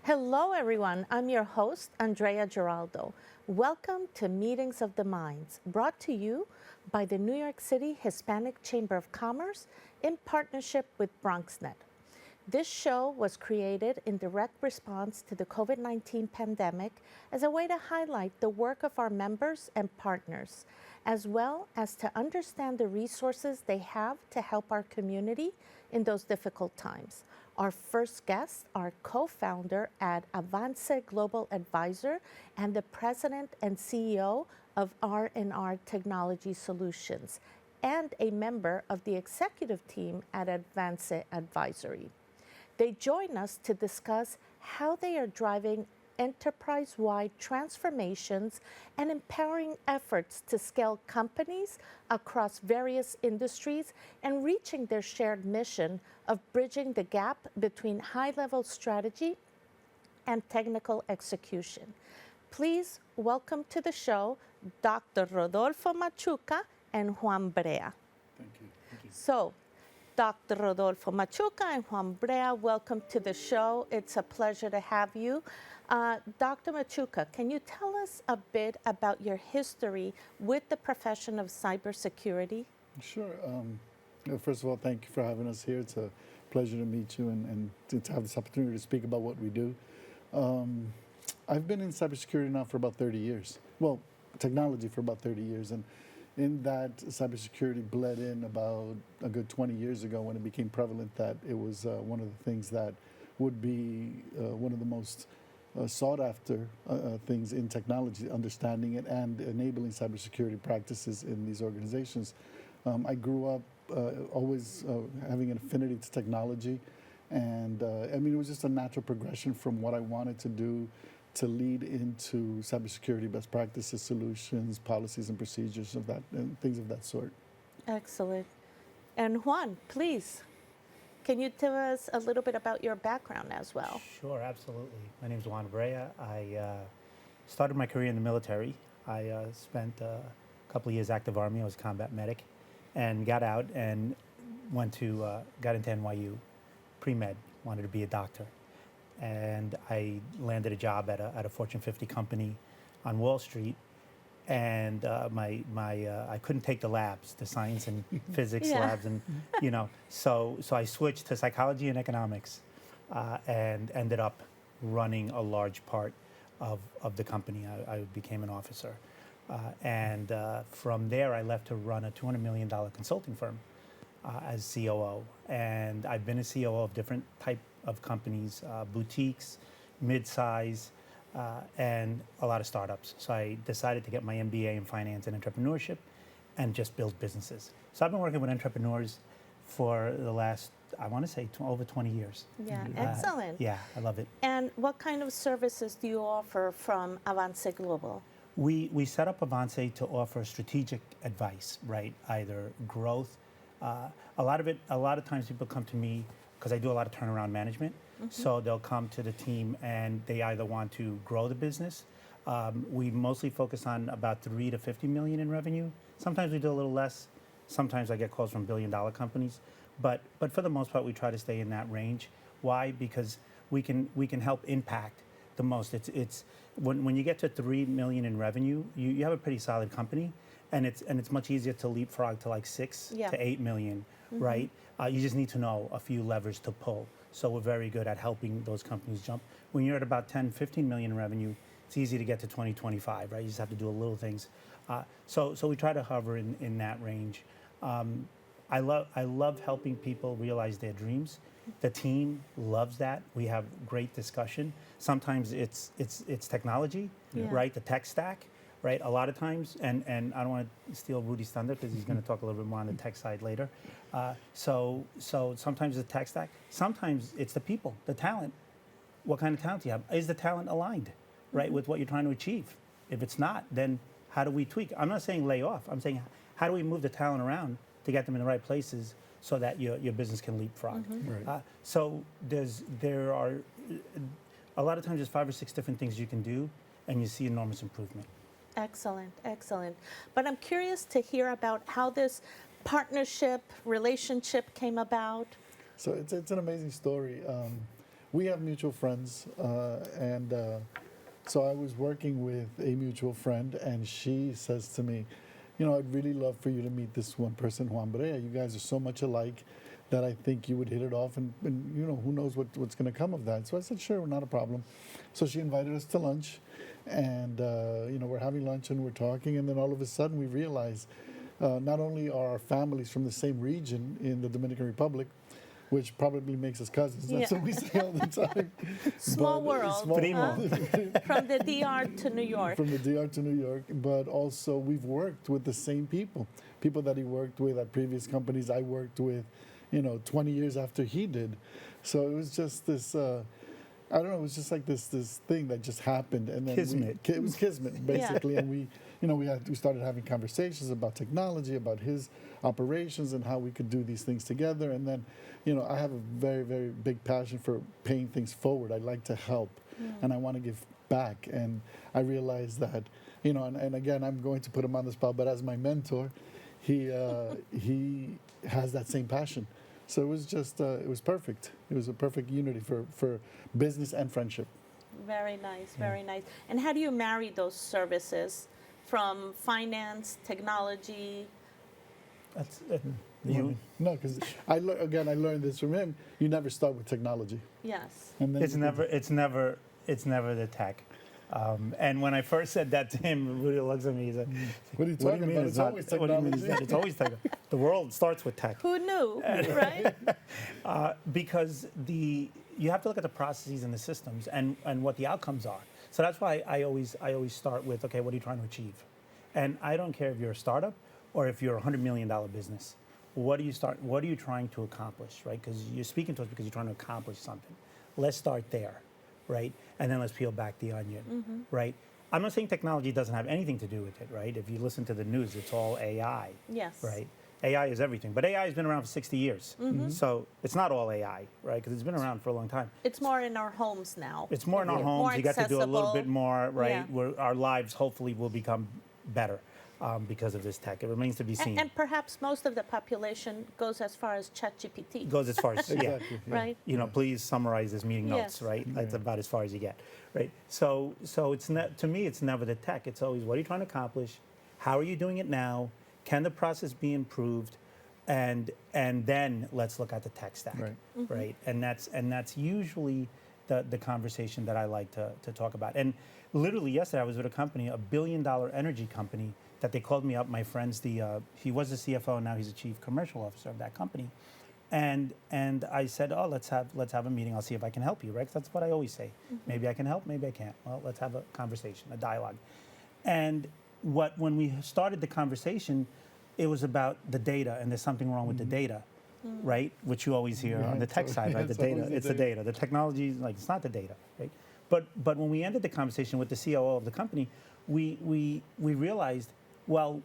Hello, everyone. I'm your host, Andrea Giraldo. Welcome to Meetings of the Minds, brought to you by the New York City Hispanic Chamber of Commerce in partnership with Bronxnet. This show was created in direct response to the COVID-19 pandemic as a way to highlight the work of our members and partners, as well as to understand the resources they have to help our community in those difficult times. Our first guests are co-founder at Avance Global Advisor and the president and CEO of R&R Technology Solutions, and a member of the executive team at Avance Advisory. They join us to discuss how they are driving enterprise-wide transformations and empowering efforts to scale companies across various industries and reaching their shared mission of bridging the gap between high-level strategy and technical execution. Please welcome to the show Dr. Rodolfo Machuca and Juan Brea. Thank you. Thank you. So, Dr. Rodolfo Machuca and Juan Brea, welcome to the show. It's a pleasure to have you. Dr. Machuca, can you tell us a bit about your history with the profession of cybersecurity? Sure. First of all, thank you for having us here. It's a pleasure to meet you and to have this opportunity to speak about what we do. I've been in cybersecurity now for about 30 years. Well, technology for about 30 years. And in that, cybersecurity bled in about a good 20 years ago when it became prevalent that it was one of the things that would be one of the most sought after things in technology, understanding it and enabling cybersecurity practices in these organizations. I grew up always having an affinity to technology, and I mean, it was just a natural progression from what I wanted to do to lead into cybersecurity best practices, solutions, policies and procedures of that, and things of that sort. Excellent. And Juan, please, can you tell us a little bit about your background as well? Sure, absolutely. My name is Juan Brea. I started my career in the military. I spent a couple of years active Army. I was a combat medic, and got out and got into NYU, pre-med, wanted to be a doctor. And I landed a job at a Fortune 50 company on Wall Street, and I couldn't take the labs, the science and physics labs, and so I switched to psychology and economics, and ended up running a large part of the company. I became an officer, and from there I left to run a $200 million consulting firm as COO, and I've been a COO of different type of companies, boutiques, mid-size, and a lot of startups. So I decided to get my MBA in finance and entrepreneurship and just build businesses. So I've been working with entrepreneurs for the last, I want to say, over 20 years. Yeah, excellent. Yeah, I love it. And what kind of services do you offer from Avance Global? We set up Avance to offer strategic advice, right? Either growth. A lot of times people come to me because I do a lot of turnaround management. So they'll come to the team and they either want to grow the business. We mostly focus on about 3 to 50 million in revenue. Sometimes we do a little less. Sometimes I get calls from billion-dollar companies. But for the most part, we try to stay in that range. Why? Because we can help impact the most. It's when you get to 3 million in revenue, you have a pretty solid company, and it's much easier to leapfrog to like 6 to 8 million, right? You just need to know a few levers to pull. So we're very good at helping those companies jump. When you're at about 10, 15 million in revenue, it's easy to get to 20, 25, right? You just have to do a little things. So we try to hover in that range. I love helping people realize their dreams. The team loves that. We have great discussion. Sometimes it's technology, right? The tech stack, right? A lot of times, and I don't want to steal Rudy's thunder because he's going to talk a little bit more on the tech side later. So sometimes it's the tech stack. Sometimes it's the people, the talent. What kind of talent do you have? Is the talent aligned, right, with what you're trying to achieve? If it's not, then how do we tweak? I'm not saying lay off. I'm saying how do we move the talent around to get them in the right places so that your business can leapfrog? Right. So there are a lot of times there's 5 or 6 different things you can do, and you see enormous improvement. Excellent, excellent. But I'm curious to hear about how this partnership, relationship came about. So it's an amazing story. we have mutual friends, and so I was working with a mutual friend, and she says to me, you know, I'd really love for you to meet this one person, Juan Brea. You guys are so much alike that I think you would hit it off, and you know, who knows what's going to come of that. So I said, sure, not a problem. So she invited us to lunch, and you know, we're having lunch and we're talking, and then all of a sudden we realize not only are our families from the same region in the Dominican Republic, which probably makes us cousins. That's Yeah. what we say all the time. Small But, world. small Primo. world. From the DR to New York. From the DR to New York, but also we've worked with the same people that he worked with at previous companies. I worked with, you know, 20 years after he did. So it was just this, I don't know, it was just like this thing that just happened. And then Kismet. it was kismet, basically. And we, you know, we started having conversations about technology, about his operations and how we could do these things together. And then, you know, I have a very, very big passion for paying things forward. I like to help and I want to give back. And I realized that, you know, and again, I'm going to put him on the spot, but as my mentor, he has that same passion. So it was just, it was perfect. It was a perfect unity for business and friendship. Very nice, very nice. And how do you marry those services from finance, technology? That's you. No, because I learned this from him. You never start with technology. Yes. And then It's never the tech. And when I first said that to him, Rudy looks at me. He's like, What are you talking about? It's always What do you mean it's technology. not? It's always tech. The world starts with tech. Who knew, right? Because you have to look at the processes and the systems and what the outcomes are. So that's why I always start with, okay, what are you trying to achieve? And I don't care if you're a startup or if you're a $100 million business. What are you trying to accomplish, right? Because you're speaking to us because you're trying to accomplish something. Let's start there, right? And then let's peel back the onion, right? I'm not saying technology doesn't have anything to do with it, right? If you listen to the news, it's all AI, Yes. right? AI is everything, but AI has been around for 60 years. So it's not all AI, right? Because it's been around for a long time. It's more in our homes now. It's more in our Yeah. homes. More You got to do a little accessible. bit more, right? Yeah. Where our lives hopefully will become better because of this tech. It remains to be seen. And perhaps most of the population goes as far as ChatGPT, Goes as far as yeah. Exactly. Yeah. right? You know, please summarize this meeting notes, Yes. right? That's about as far as you get, right? So it's to me, it's never the tech. It's always what are you trying to accomplish? How are you doing it now? Can the process be improved? And then let's look at the tech stack, Right. right? And that's usually the conversation that I like to talk about. And literally yesterday, I was with a company, $1 billion energy company, that they called me up. My friend's he was the CFO, and now he's the chief commercial officer of that company. And I said, oh, let's have a meeting. I'll see if I can help you, right? 'Cause that's what I always say. Maybe I can help, maybe I can't. Well, let's have a conversation, a dialogue. And when we started the conversation, it was about the data, and there's something wrong with the data, right? Which you always hear on the tech side, right? It's The data, always the it's the data. The technology, like it's not the data, right? But when we ended the conversation with the COO of the company, we realized, well,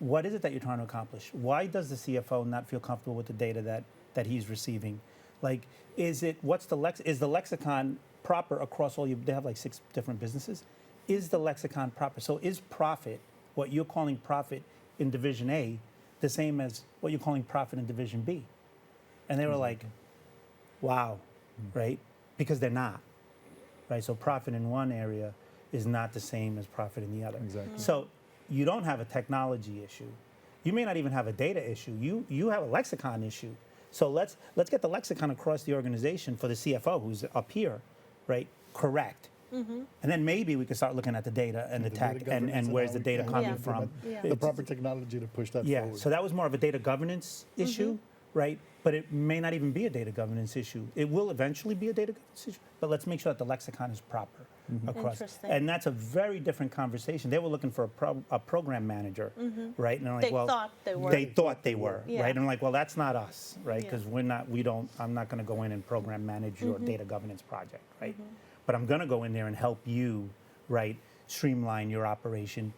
what is it that you're trying to accomplish? Why does the CFO not feel comfortable with the data that he's receiving? Like, is the lexicon proper across all they have like 6 different businesses? Is the lexicon proper? So is profit, what you're calling profit in Division A, the same as what you're calling profit in Division B? And they were like, wow, right? Because they're not, right? So profit in one area is not the same as profit in the other. Exactly. So you don't have a technology issue. You may not even have a data issue. You have a lexicon issue. So let's get the lexicon across the organization for the CFO who's up here, right? Correct. And then maybe we could start looking at the data and the tech data and governance where's how the we data can coming implement from. Yeah. the proper technology to push that Yeah, forward. so that was more of a data governance issue, right? But it may not even be a data governance issue. It will eventually be a data governance issue, but let's make sure that the lexicon is proper across. Interesting. And that's a very different conversation. They were looking for a program manager, right? And I'm like, They well, thought they were. They thought they were, Yeah. right? And I'm like, well, that's not us, right? Yeah. Because I'm not going to go in and program manage your data governance project, right? But I'm going to go in there and help you, right, streamline your operation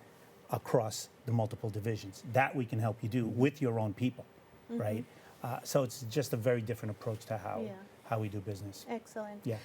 across the multiple divisions. That we can help you do with your own people, right? So it's just a very different approach to how we do business. Excellent. Yeah.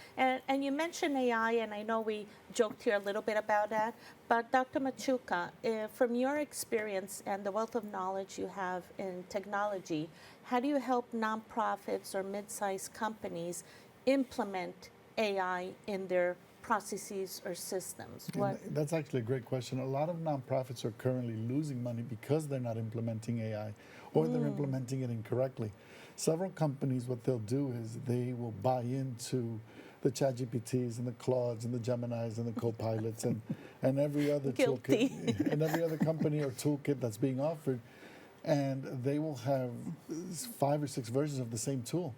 And you mentioned AI, and I know we joked here a little bit about that, but Dr. Machuca, from your experience and the wealth of knowledge you have in technology, how do you help nonprofits or mid-sized companies implement AI in their processes or systems? What? That's actually a great question. A lot of nonprofits are currently losing money because they're not implementing AI or they're implementing it incorrectly. Several companies, what they'll do is they will buy into the ChatGPTs and the Claudes and the Geminis and the Copilots and every other Guilty. toolkit and every other company or toolkit that's being offered, and they will have 5 or 6 versions of the same tool,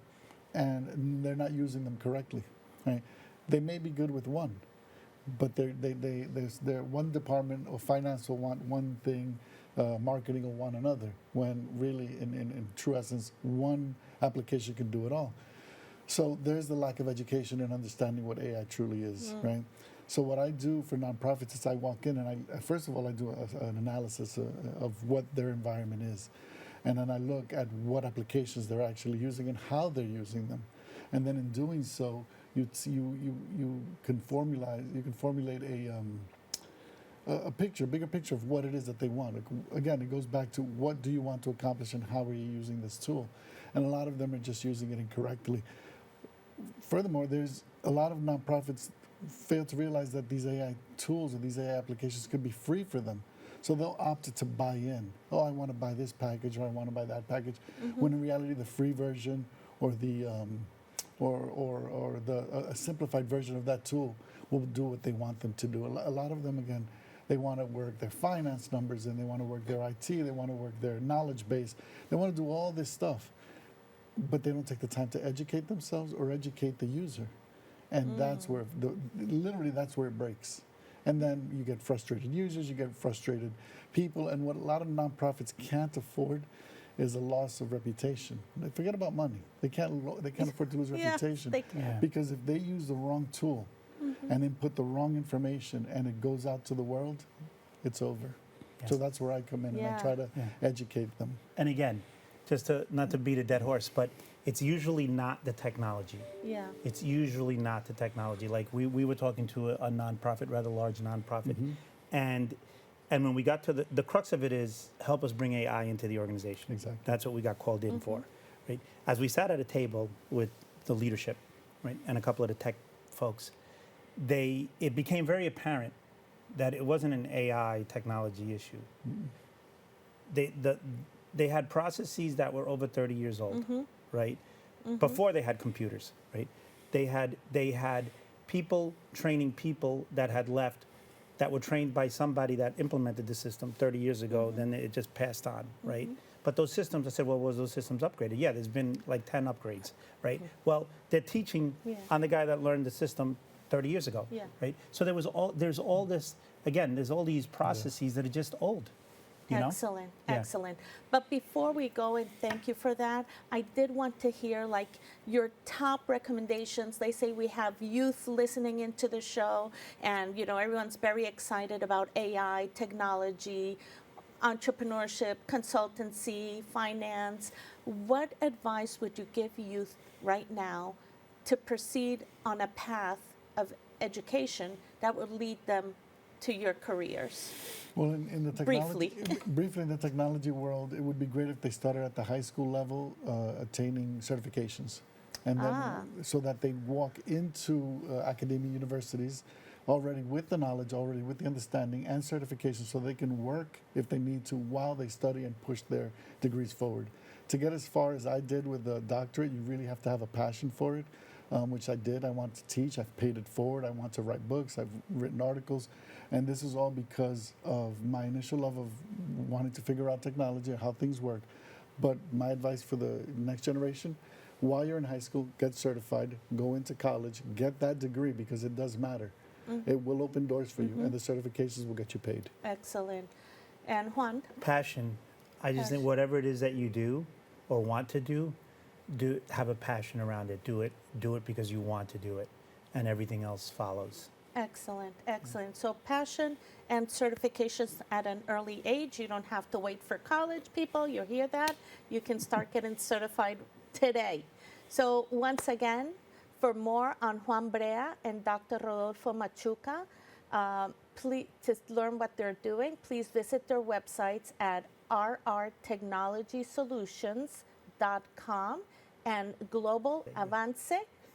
and they're not using them correctly. Right? They may be good with one, but they're one department or finance will want one thing, marketing will want another, when really, in true essence, one application can do it all. So there's the lack of education and understanding what AI truly is, right? So what I do for nonprofits is I walk in and first of all, I do an analysis of what their environment is. And then I look at what applications they're actually using and how they're using them. And then in doing so, you can formulate a bigger picture of what it is that they want. Again, it goes back to what do you want to accomplish and how are you using this tool? And a lot of them are just using it incorrectly. Furthermore, there's a lot of nonprofits fail to realize that these AI tools or these AI applications could be free for them. So they'll opt to buy in. Oh, I want to buy this package or I want to buy that package. When in reality, the free version or the a simplified version of that tool will do what they want them to do. A lot of them, again, they want to work their finance numbers and they want to work their IT, they want to work their knowledge base. They want to do all this stuff, but they don't take the time to educate themselves or educate the user. And that's where, literally that's where it breaks. And then you get frustrated users, you get frustrated people, and what a lot of nonprofits can't afford is a loss of reputation. Forget about money. They can't afford to lose reputation. They can. Because if they use the wrong tool and input the wrong information and it goes out to the world, it's over. Yes. So that's where I come in and I try to educate them. And again, just not to beat a dead horse, but it's usually not the technology. Yeah. It's usually not the technology. Like we were talking to a nonprofit, rather large nonprofit, and when we got to the crux of it is help us bring AI into the organization. Exactly. That's what we got called in for, right? As we sat at a table with the leadership, right, and a couple of the tech folks, it became very apparent that it wasn't an AI technology issue. They had processes that were over 30 years old, right? Before they had computers, right? They had people training people that had left that were trained by somebody that implemented the system 30 years ago, then it just passed on, right? But those systems, I said, well, was those systems upgraded? Yeah, there's been like 10 upgrades, right? Well, they're teaching on the guy that learned the system 30 years ago, right? So there's all this, again, there's all these processes that are just old. You know? Excellent, Yeah. excellent. But before we go, and thank you for that, I did want to hear like your top recommendations. They say we have youth listening into the show, and you know everyone's very excited about AI, technology, entrepreneurship, consultancy, finance. What advice would you give youth right now to proceed on a path of education that would lead them to your careers? Well, in the technology, briefly in the technology world, it would be great if they started at the high school level, attaining certifications, and then so that they walk into academia universities already with the knowledge, already with the understanding and certification, so they can work if they need to while they study and push their degrees forward. To get as far as I did with the doctorate, you really have to have a passion for it, which I did. I want to teach. I've paid it forward. I want to write books. I've written articles. And this is all because of my initial love of wanting to figure out technology and how things work. But my advice for the next generation, while you're in high school, get certified, go into college, get that degree because it does matter. It will open doors for you, and the certifications will get you paid. Excellent. And Juan? Passion. I just think whatever it is that you do or want to do, have a passion around it. Do it because you want to do it, and everything else follows. Excellent, excellent. So passion and certifications at an early age. You don't have to wait for college, people. You hear that? You can start getting certified today. So once again, for more on Juan Brea and Dr. Rodolfo Machuca, please, to learn what they're doing, please visit their websites at rrtechnologysolutions.com and Global Avance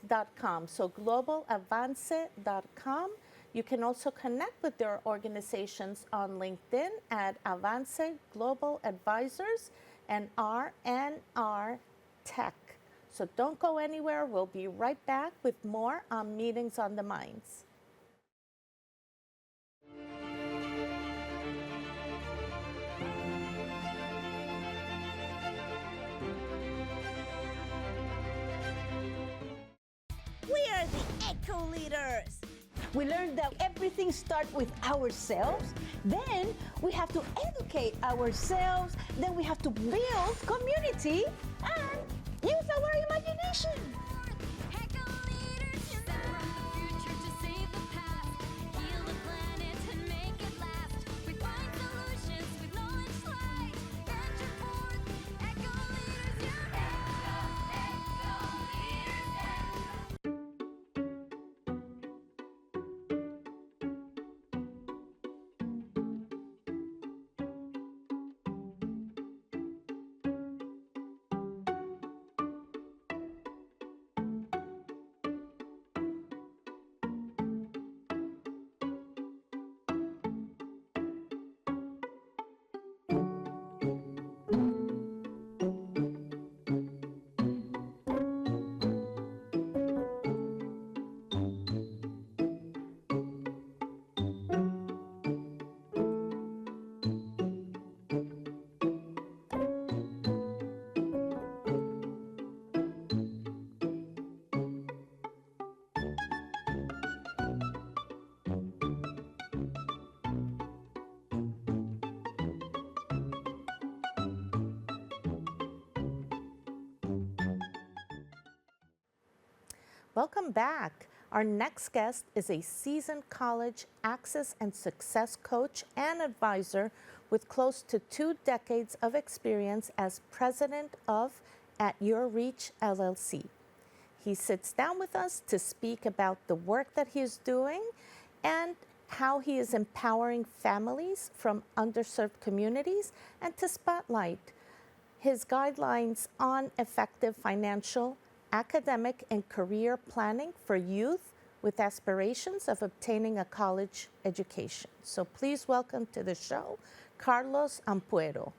globalavance.com. So globalavance.com. You can also connect with their organizations on LinkedIn at Avance Global Advisors and R&R Tech. So don't go anywhere. We'll be right back with more on Meetings on the Minds. We are the Eco Leaders. We learned that everything starts with ourselves. Then we have to educate ourselves. Then we have to build community and use our imagination. Eco Leaders unite from the future to save the past. Heal the planet and make it last. We find solutions with knowledge light. Venture forth, Eco Leaders unite. Eco Leaders. Welcome back. Our next guest is a seasoned college access and success coach and advisor with close to 2 decades of experience as president of at Your Reach LLC. He sits down with us to speak about the work that he is doing and how he is empowering families from underserved communities and to spotlight his guidelines on effective financial, academic, and career planning for youth with aspirations of obtaining a college education. So please welcome to the show, Carlos Ampuero.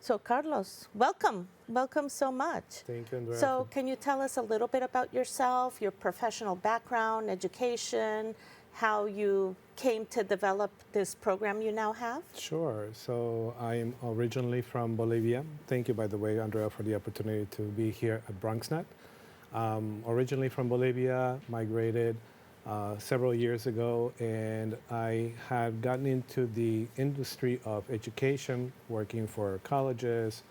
So Carlos, welcome. Welcome so much. Thank you, Andrea. So can you tell us a little bit about yourself, your professional background, education, how you came to develop this program you now have? Sure. So I'm originally from Bolivia. Thank you, by the way, Andrea, for the opportunity to be here at Bronxnet. Originally from Bolivia, migrated several years ago, and I had gotten into the industry of education, working for colleges,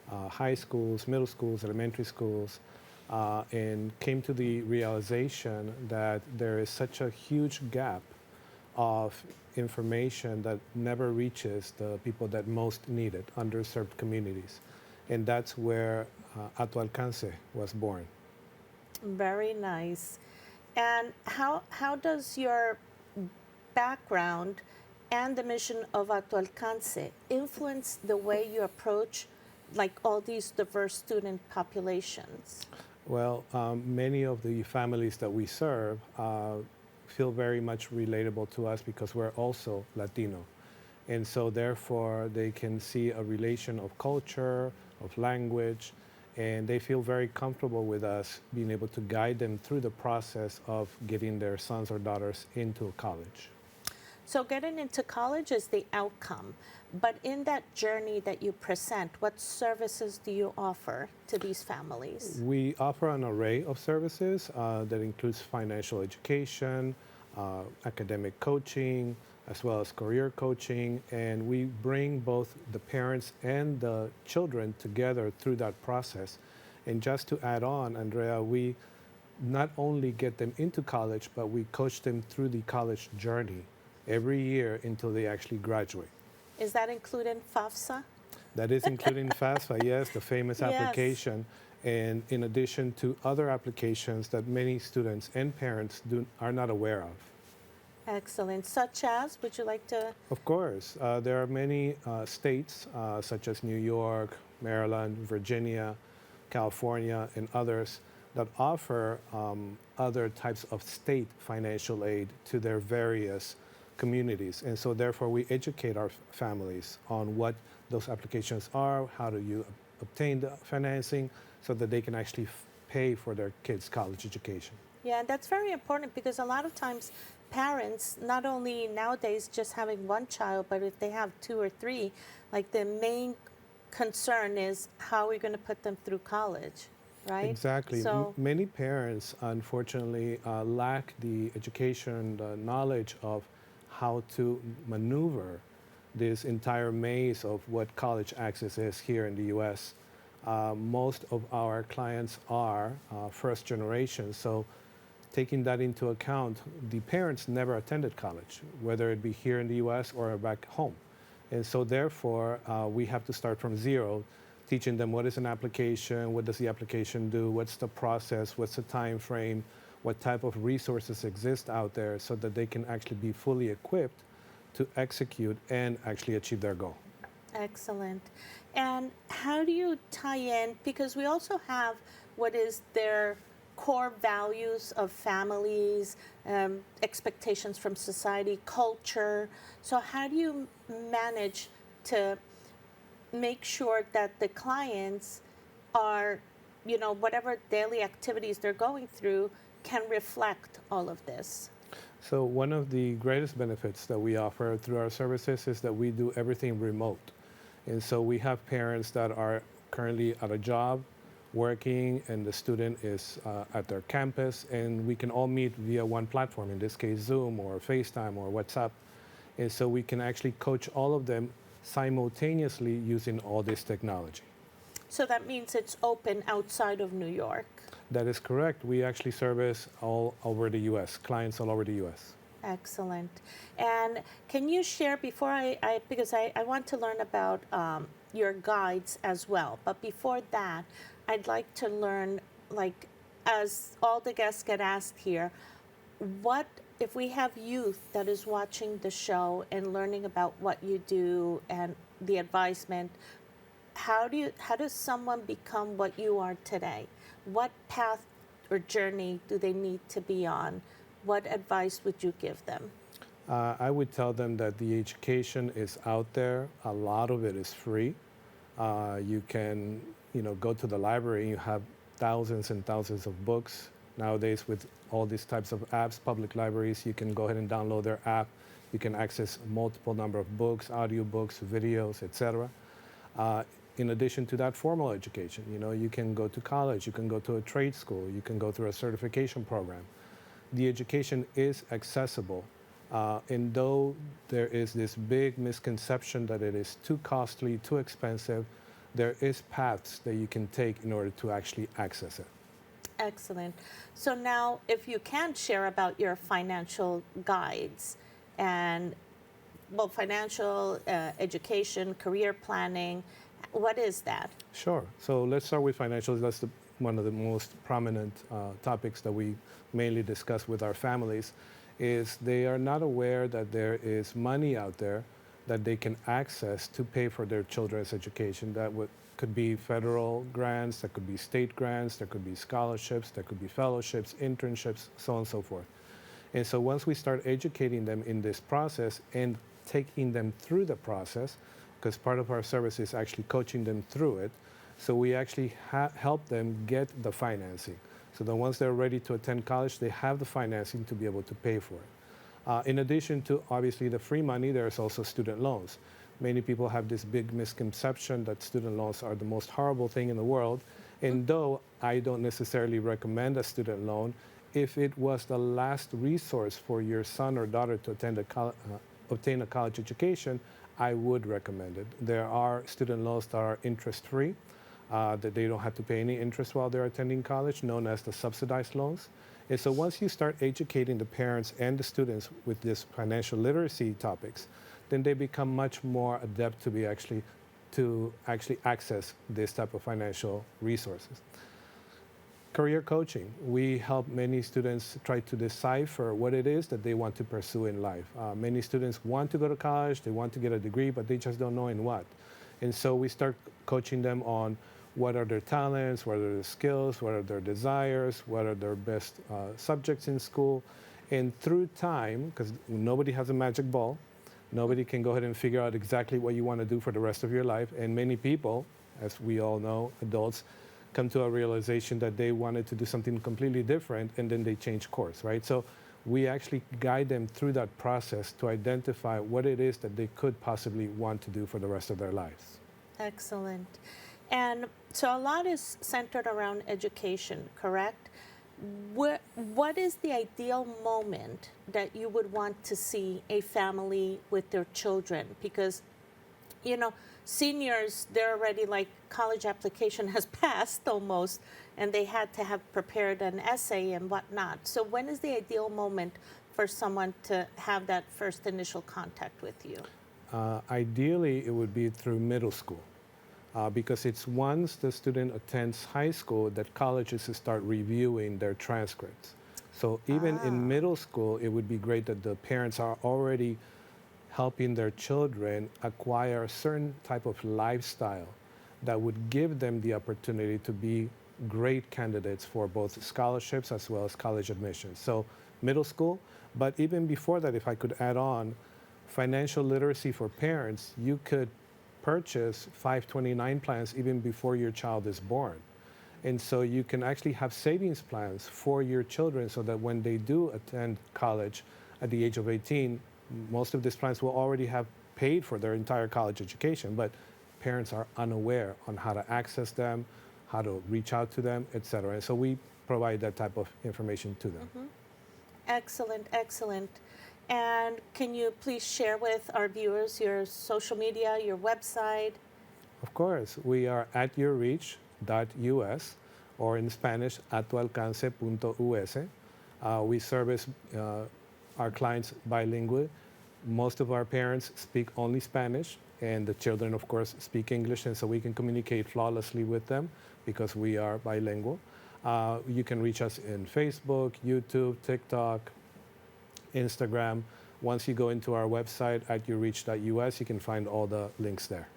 high schools, middle schools, elementary schools, and came to the realization that there is such a huge gap of information that never reaches the people that most need it, underserved communities. And that's where A Tu Alcance was born. Very nice. And how does your background and the mission of A Tu Alcance influence the way you approach like all these diverse student populations? Well, many of the families that we serve feel very much relatable to us because we're also Latino. And so therefore they can see a relation of culture, of language, and they feel very comfortable with us being able to guide them through the process of getting their sons or daughters into college. So getting into college is the outcome, but in that journey that you present, what services do you offer to these families? We offer an array of services that includes financial education, academic coaching, as well as career coaching, and we bring both the parents and the children together through that process. And just to add on, Andrea, we not only get them into college, but we coach them through the college journey every year until they actually graduate. Is that including FAFSA? That is including FAFSA, yes, the famous Yes. application, and in addition to other applications that many students and parents are not aware of. Excellent. Such as, would you like to? Of course. There are many states, such as New York, Maryland, Virginia, California, and others, that offer other types of state financial aid to their various communities. And so therefore we educate our families on what those applications are, how do you obtain the financing so that they can actually pay for their kids' college education. Yeah, that's very important because a lot of times parents, not only nowadays just having one child, but if they have two or three, like the main concern is how are we going to put them through college, right? Exactly. So, Many parents, unfortunately, lack the education, the knowledge of how to maneuver this entire maze of what college access is here in the U.S. Most of our clients are first generation, so taking that into account, the parents never attended college, whether it be here in the U.S. or back home. And so therefore, we have to start from zero, teaching them what is an application, what does the application do, what's the process, what's the time frame, what type of resources exist out there so that they can actually be fully equipped to execute and actually achieve their goal. excellent. And how do you tie in? Because we also have what is their core values of families, expectations from society, culture. So, how do you manage to make sure that the clients are, you know, whatever daily activities they're going through can reflect all of this? So one of the greatest benefits that we offer through our services is that we do everything remote. And so we have parents that are currently at a job, working, and the student is at their campus, and we can all meet via one platform, in this case Zoom or FaceTime or WhatsApp. And so we can actually coach all of them simultaneously using all this technology. So that means it's open outside of New York. That is correct. We actually service all over the U.S., clients all over the U.S. Excellent. And can you share before because I want to learn about your guides as well. But before that, I'd like to learn, like, as all the guests get asked here, what if we have youth that is watching the show and learning about what you do and the advisement, how does someone become what you are today? What path or journey do they need to be on? What advice would you give them? I would tell them that the education is out there. A lot of it is free. You can, go to the library. You have thousands and thousands of books. Nowadays, with all these types of apps, public libraries, you can go ahead and download their app. You can access multiple number of books, audiobooks, videos, etc. In addition to that, formal education. You can go to college. You can go to a trade school. You can go through a certification program. The education is accessible. And though there is this big misconception that it is too costly, too expensive, there is paths that you can take in order to actually access it. Excellent. So now, if you can share about your financial guides and, well, financial education, career planning, what is that? Sure. So let's start with financials. That's one of the most prominent topics that we mainly discuss with our families. Is they are not aware that there is money out there that they can access to pay for their children's education. That could be federal grants, that could be state grants, there could be scholarships, there could be fellowships, internships, so on and so forth. And so once we start educating them in this process and taking them through the process, because part of our service is actually coaching them through it, so we actually help them get the financing. So that once they're ready to attend college, they have the financing to be able to pay for it. In addition to, obviously, the free money, there's also student loans. Many people have this big misconception that student loans are the most horrible thing in the world. And though I don't necessarily recommend a student loan, if it was the last resource for your son or daughter to obtain a college education, I would recommend it. There are student loans that are interest-free, that they don't have to pay any interest while they're attending college, known as the subsidized loans. And so once you start educating the parents and the students with this financial literacy topics, then they become much more adept to actually access this type of financial resources. Career coaching. We help many students try to decipher what it is that they want to pursue in life. Many students want to go to college, they want to get a degree, but they just don't know in what. And so we start coaching them on what are their talents, what are their skills, what are their desires, what are their best subjects in school. And through time, because nobody has a magic ball, nobody can go ahead and figure out exactly what you want to do for the rest of your life. And many people, as we all know, adults, come to a realization that they wanted to do something completely different, and then they change course, right? So we actually guide them through that process to identify what it is that they could possibly want to do for the rest of their lives. Excellent. And so a lot is centered around education, correct? What is the ideal moment that you would want to see a family with their children? Because, you know, seniors, they're already like college application has passed almost, and they had to have prepared an essay and whatnot. So when is the ideal moment for someone to have that first initial contact with you? Ideally, it would be through middle school. Because it's once the student attends high school that colleges start reviewing their transcripts. So even in middle school, it would be great that the parents are already helping their children acquire a certain type of lifestyle that would give them the opportunity to be great candidates for both scholarships as well as college admissions. So middle school, but even before that, if I could add on, financial literacy for parents, you could purchase 529 plans even before your child is born. And so you can actually have savings plans for your children so that when they do attend college at the age of 18, most of these plans will already have paid for their entire college education, but parents are unaware on how to access them, how to reach out to them, etc. And so we provide that type of information to them. Excellent, excellent. And can you please share with our viewers your social media, your website? Of course, we are at yourreach.us, or in Spanish, atualcance.us. We service our clients bilingual. Most of our parents speak only Spanish, and the children, of course, speak English, and so we can communicate flawlessly with them because we are bilingual. You can reach us in Facebook, YouTube, TikTok, Instagram. Once you go into our website at yourreach.us, you can find all the links there.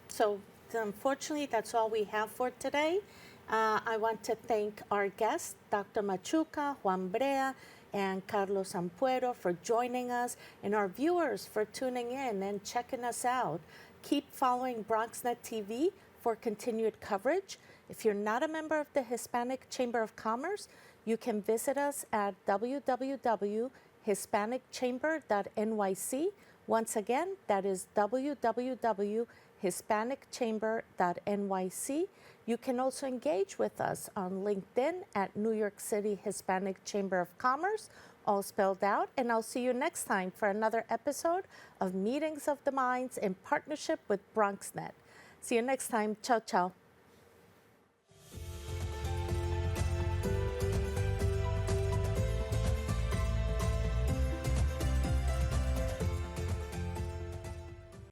So unfortunately, that's all we have for today. I want to thank our guests, Dr. Machuca, Juan Brea, and Carlos Ampuero for joining us, and our viewers for tuning in and checking us out. Keep following Bronxnet TV for continued coverage. If you're not a member of the Hispanic Chamber of Commerce, you can visit us at www.hispanicchamber.nyc. Once again, that is www.hispanicchamber.nyc. You can also engage with us on LinkedIn at New York City Hispanic Chamber of Commerce, all spelled out. And I'll see you next time for another episode of Meetings of the Minds in partnership with Bronxnet. See you next time. Ciao, ciao.